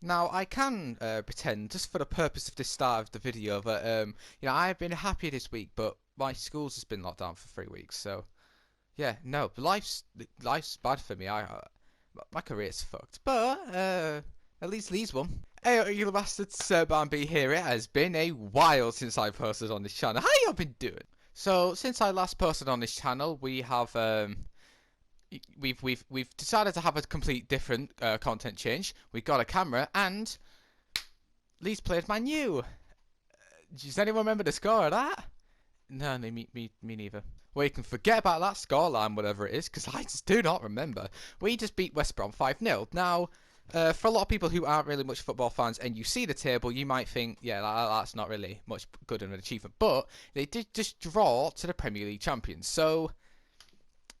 Now I can pretend, just for the purpose of this start of the video, that I've been happy this week, but my school's has been locked down for 3 weeks, so yeah, no, life's bad for me. My career's fucked, but at least Leeds won. Hey, you bastards, Sir Bambi here. It has been a while since I posted on this channel. How you been doing? So since I last posted on this channel, we have we've decided to have a complete different content change. We got a camera and Leeds played Man U. Does anyone remember the score of that? No, me neither. Well, you can forget about that scoreline, whatever it is, because I just do not remember. We just beat West Brom 5-0. Now, for a lot of people who aren't really much football fans and you see the table, you might think, yeah, that's not really much good of an achievement. But they did just draw to the Premier League champions, so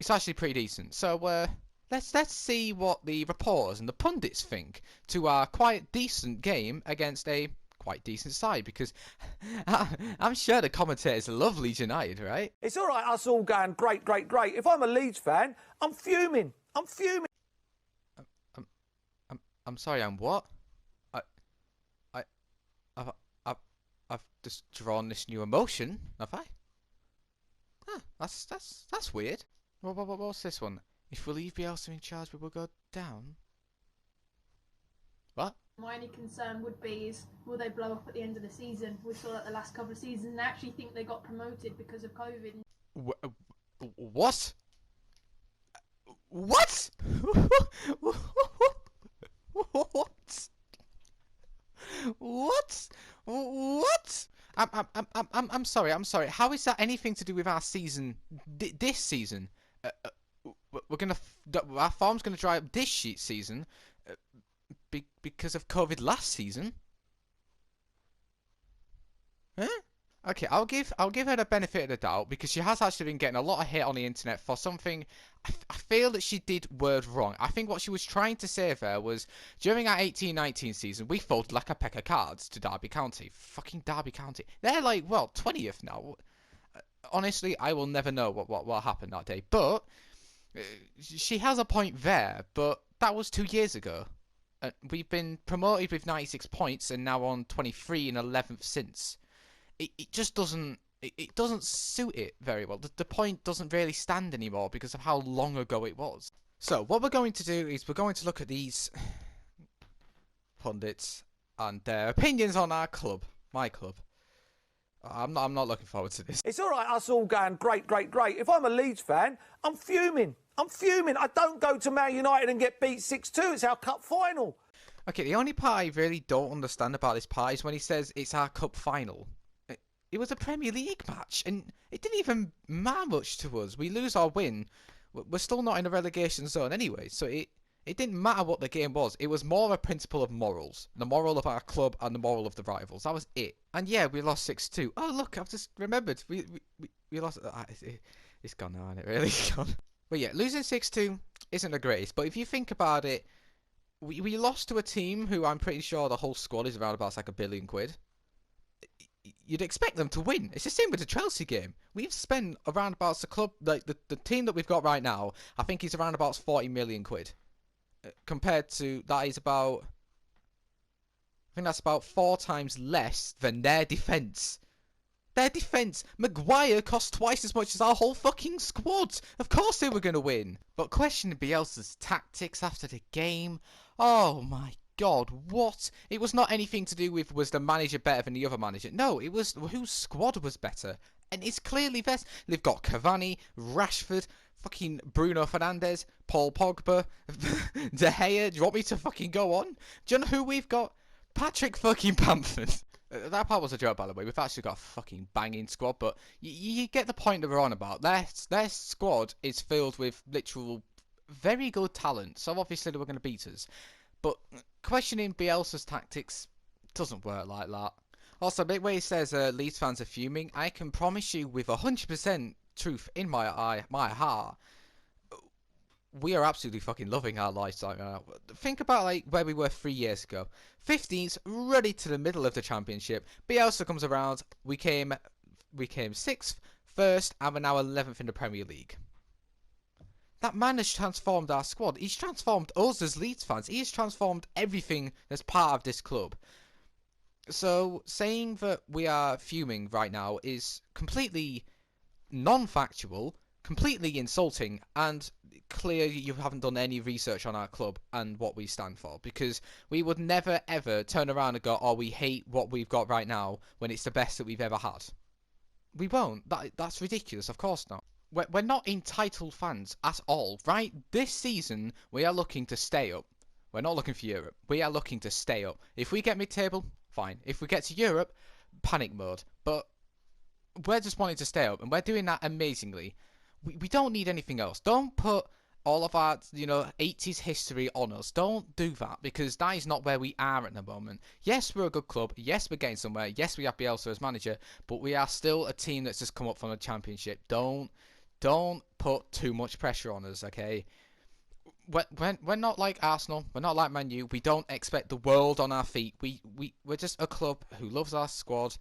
it's actually pretty decent. So let's see what the reporters and the pundits think to our quite decent game against a quite decent side, because I'm sure the commentators love Leeds United, right? It's all right, us all going great, great, great. If I'm a Leeds fan, I'm fuming. I'm fuming. I'm sorry, I'm what? I, I, I've, I've just drawn this new emotion, have I? Huh, that's weird. What's this one? If we leave Bielsa in charge, we will go down. What? My only concern would be is, will they blow up at the end of the season? We saw that the last couple of seasons, and I actually think they got promoted because of COVID. What? What? What? What? What? I'm sorry. I'm sorry. How is that anything to do with our season? This season? We're gonna our form's gonna dry up this season because of COVID last season. Huh? Okay, I'll give her the benefit of the doubt because she has actually been getting a lot of hate on the internet for something. I feel that she did word wrong. I think what she was trying to say there was during our 18-19 season we folded like a pack of cards to Derby County. Fucking Derby County. They're like, well, 20th now. Honestly, I will never know what happened that day. But she has a point there. But that was 2 years ago. We've been promoted with 96 points and now on 23 and 11th since. It just doesn't suit it very well. The point doesn't really stand anymore because of how long ago it was. So what we're going to do is we're going to look at these pundits and their opinions on our club, my club. I'm not looking forward to this. It's all right, us all going great, great, great. If I'm a Leeds fan, I'm fuming. I'm fuming. I don't go to Man United and get beat 6-2. It's our cup final. Okay, the only part I really don't understand about this part is when he says it's our cup final. It was a Premier League match, and it didn't even matter much to us. We lose or win, we're still not in a relegation zone anyway, so it didn't matter what the game was. It was more a principle of morals. The moral of our club and the moral of the rivals. That was it. And yeah, we lost 6-2. Oh, look, I've just remembered. We lost... It's gone now, isn't it? Really gone. But yeah, losing 6-2 isn't the greatest, but if you think about it, we lost to a team who I'm pretty sure the whole squad is around about like £1 billion. You'd expect them to win. It's the same with the Chelsea game. We've spent around about the club, like the team that we've got right now, I think is around about 40 million quid. Compared to, that is about, I think that's about 4 times less than their defence. Their defence, Maguire cost twice as much as our whole fucking squad. Of course they were going to win. But questioning Bielsa's tactics after the game, oh my God, what? It was not anything to do with was the manager better than the other manager. No, it was whose squad was better. And it's clearly best. They've got Cavani, Rashford, fucking Bruno Fernandes, Paul Pogba, De Gea. Do you want me to fucking go on? Do you know who we've got? Patrick fucking Bamford. That part was a joke, by the way. We've actually got a fucking banging squad, but you get the point that we're on about. Their squad is filled with literal very good talent, so obviously they were going to beat us. But questioning Bielsa's tactics doesn't work like that. Also, the way he says Leeds fans are fuming, I can promise you with 100% truth in my heart, we are absolutely fucking loving our lives right now. Think about like where we were 3 years ago. 15th, ready to the middle of the championship. Bielsa comes around. We came 6th, 1st, and we're now 11th in the Premier League. That man has transformed our squad. He's transformed us as Leeds fans. He has transformed everything that's part of this club. So saying that we are fuming right now is completely non-factual, completely insulting, and clear you haven't done any research on our club and what we stand for, because we would never ever turn around and go, oh, we hate what we've got right now when it's the best that we've ever had. We won't. That's ridiculous. Of course not. We're not entitled fans at all, right? This season we are looking to stay up. We're not looking for Europe. We are looking to stay up. If we get mid-table, fine. If we get to Europe, panic mode. But we're just wanting to stay up, and we're doing that amazingly. We don't need anything else. Don't put all of our, 80s history on us. Don't do that, because that is not where we are at the moment. Yes, we're a good club. Yes, we're getting somewhere. Yes, we have Bielsa as manager, but we are still a team that's just come up from the Championship. Don't put too much pressure on us, okay? We're not like Arsenal. We're not like Man U. We don't expect the world on our feet. We're just a club who loves our squad,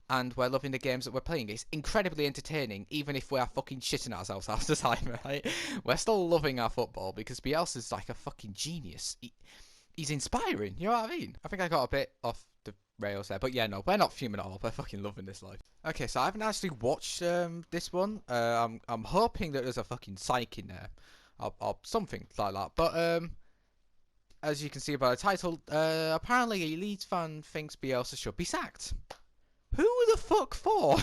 and we're loving the games that we're playing. It's incredibly entertaining, even if we are fucking shitting ourselves half the time, right? We're still loving our football, because Bielsa's like a fucking genius. He's inspiring, you know what I mean? I think I got a bit off the rails there, but yeah, no, we're not fuming at all. We're fucking loving this life. Okay, so I haven't actually watched this one. I'm hoping that there's a fucking psych in there, or something like that. But as you can see by the title, apparently a Leeds fan thinks Bielsa should be sacked. Who the fuck for?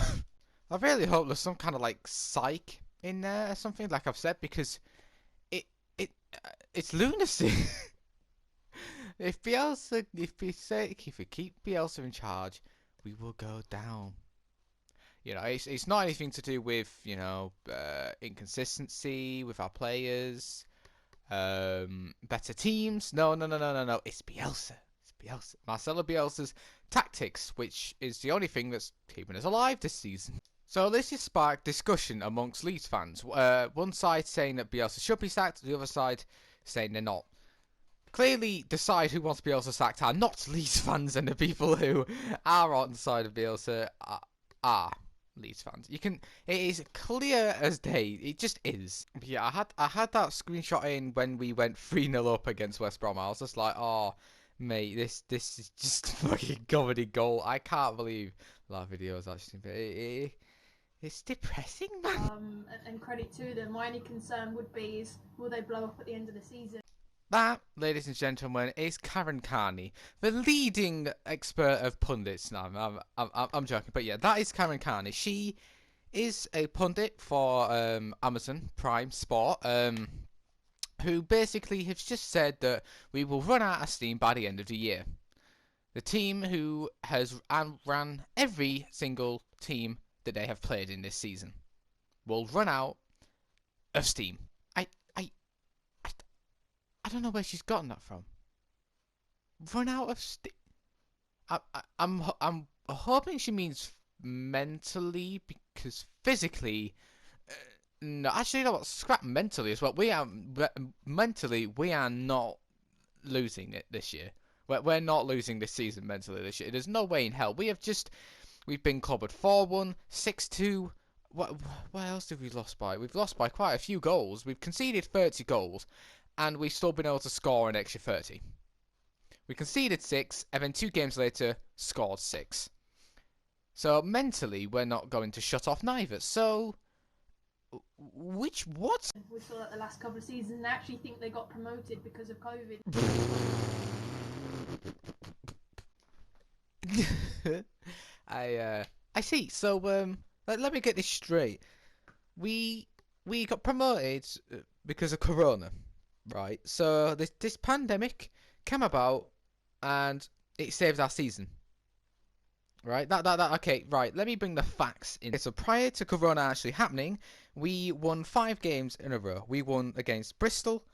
I really hope there's some kind of like psych in there or something, like I've said, because it's lunacy. If we keep Bielsa in charge, we will go down. It's not anything to do with inconsistency with our players, better teams. No. It's Bielsa. Marcelo Bielsa's tactics, which is the only thing that's keeping us alive this season. So this has sparked discussion amongst Leeds fans. One side saying that Bielsa should be sacked, the other side saying they're not. Clearly, the side who wants Bielsa sacked are not Leeds fans, and the people who are on the side of Bielsa are Leeds fans. It is clear as day. It just is. Yeah, I had that screenshot in when we went 3-0 up against West Brom. I was just like, oh, mate, this is just fucking comedy gold. I can't believe that video is actually. It's depressing, man. And credit to them. My only concern would be is, will they blow up at the end of the season? That, ladies and gentlemen, is Karen Carney, the leading expert of pundits. No, I'm joking, but yeah, that is Karen Carney. She is a pundit for Amazon Prime Sport, who basically has just said that we will run out of steam by the end of the year. The team who has ran every single team that they have played in this season will run out of steam. I don't know where she's gotten that from. Run out of steam. I'm hoping she means mentally, because physically, no. Actually, you know what? Scrap mentally as well. Mentally, we are not losing it this year. We're not losing this season mentally this year. There's no way in hell. We've been clobbered 4-1, 6-2. What else have we lost by? We've lost by quite a few goals. We've conceded 30 goals. And we've still been able to score an extra 30. We conceded 6, and then 2 games later, scored 6. So, mentally, we're not going to shut off neither. So, what? We saw that the last couple of seasons, and I actually think they got promoted because of COVID. I see. So, let me get this straight. We got promoted because of Corona. Right, so this pandemic came about, and it saved our season. Right, okay, right, let me bring the facts in. So prior to Corona actually happening, we won 5 games in a row. We won against Bristol,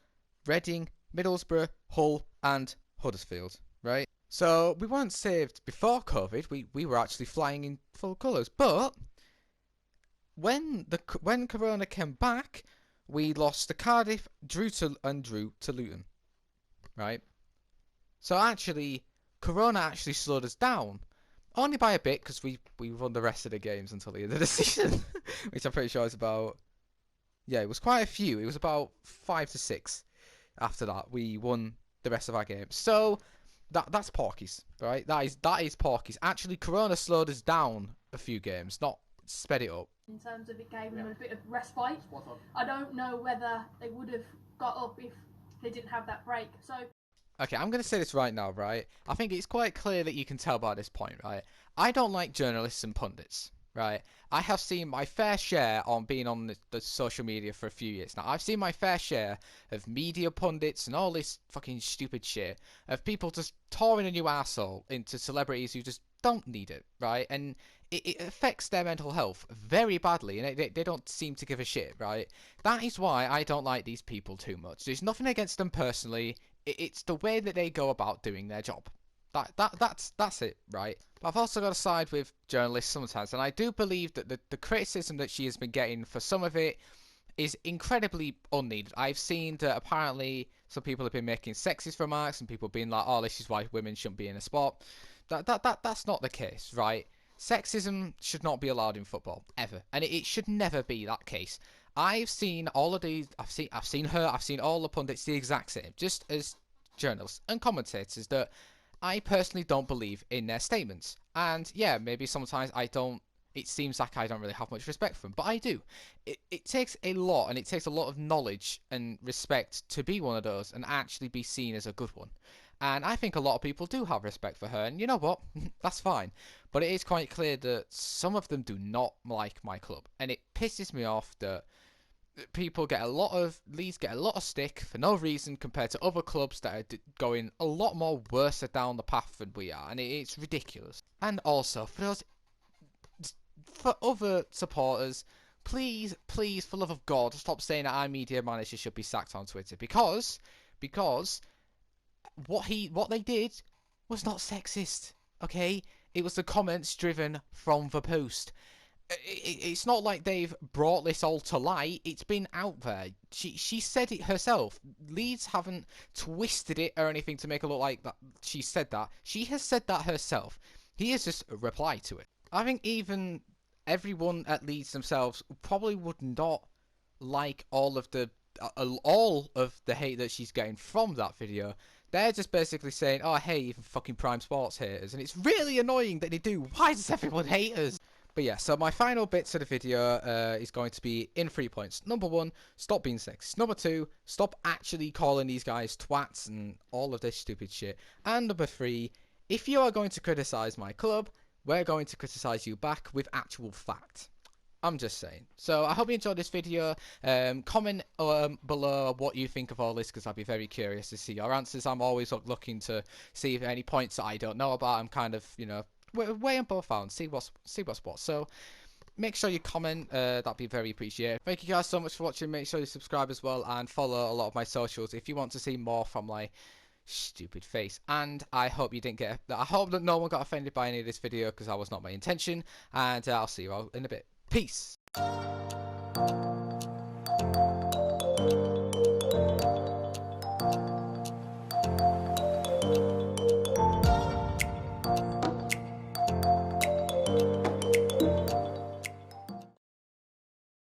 Reading, Middlesbrough, Hull, and Huddersfield, right? So we weren't saved before COVID, we were actually flying in full colours, but when Corona came back, we lost to Cardiff, drew to Luton, right? So actually, Corona actually slowed us down, only by a bit, because we won the rest of the games until the end of the season, which I'm pretty sure is about Yeah, it was quite a few. It was about 5 to 6. After that, we won the rest of our games. So that's Porky's, right? That is Porky's. Actually, Corona slowed us down a few games, not sped it up. In terms of it gave them a bit of respite. I don't know whether they would have got up if they didn't have that break. So. Okay, I'm going to say this right now, right? I think it's quite clear that you can tell by this point, right? I don't like journalists and pundits, right? I have seen my fair share on being on the social media for a few years now. I've seen my fair share of media pundits and all this fucking stupid shit of people just touring a new arsehole into celebrities who just don't need it, right? And it affects their mental health very badly, and they don't seem to give a shit, right? That is why I don't like these people too much. There's nothing against them personally. It's the way that they go about doing their job. That's it, right? But I've also got to side with journalists sometimes, and I do believe that the criticism that she has been getting for some of it is incredibly unneeded. I've seen that apparently some people have been making sexist remarks and people being like, "Oh, this is why women shouldn't be in a sport." That's not the case, right? Sexism should not be allowed in football ever, and it should never be that case. I've seen all of these. I've seen her. I've seen all the pundits the exact same, just as journalists and commentators. That I personally don't believe in their statements, and yeah, maybe sometimes I don't. It seems like I don't really have much respect for them, but I do. It takes a lot, and it takes a lot of knowledge and respect to be one of those and actually be seen as a good one. And I think a lot of people do have respect for her, and you know what? That's fine. But it is quite clear that some of them do not like my club, and it pisses me off that Leeds get a lot of stick for no reason compared to other clubs that are going a lot more worse down the path than we are, and it's ridiculous. And also for other supporters, please, for love of God, stop saying that our media manager should be sacked on Twitter, because what they did was not sexist. Okay, it was the comments driven from the post. It's not like they've brought this all to light. It's been out there. She said it herself. Leeds haven't twisted it or anything to make it look like that she said that. She has said that herself. He has just replied to it. I think even everyone at Leeds themselves probably would not like all of the hate that she's getting from that video. They're just basically saying, "Oh, hey, even fucking Prime Sports haters," and it's really annoying that they do. Why does everyone hate us? But yeah, so my final bits of the video is going to be in 3 points. Number 1, stop being sexist. Number 2, stop actually calling these guys twats and all of this stupid shit. And number 3, if you are going to criticise my club, we're going to criticise you back with actual fact. I'm just saying. So I hope you enjoyed this video. Comment below what you think of all this, because I'd be very curious to see your answers. I'm always looking to see if any points that I don't know about. I'm kind of, weighing both out and see what's what. So make sure you comment. That'd be very appreciated. Thank you guys so much for watching. Make sure you subscribe as well and follow a lot of my socials if you want to see more from my stupid face. And I hope you didn't I hope that no one got offended by any of this video, because that was not my intention. And I'll see you all in a bit. Peace.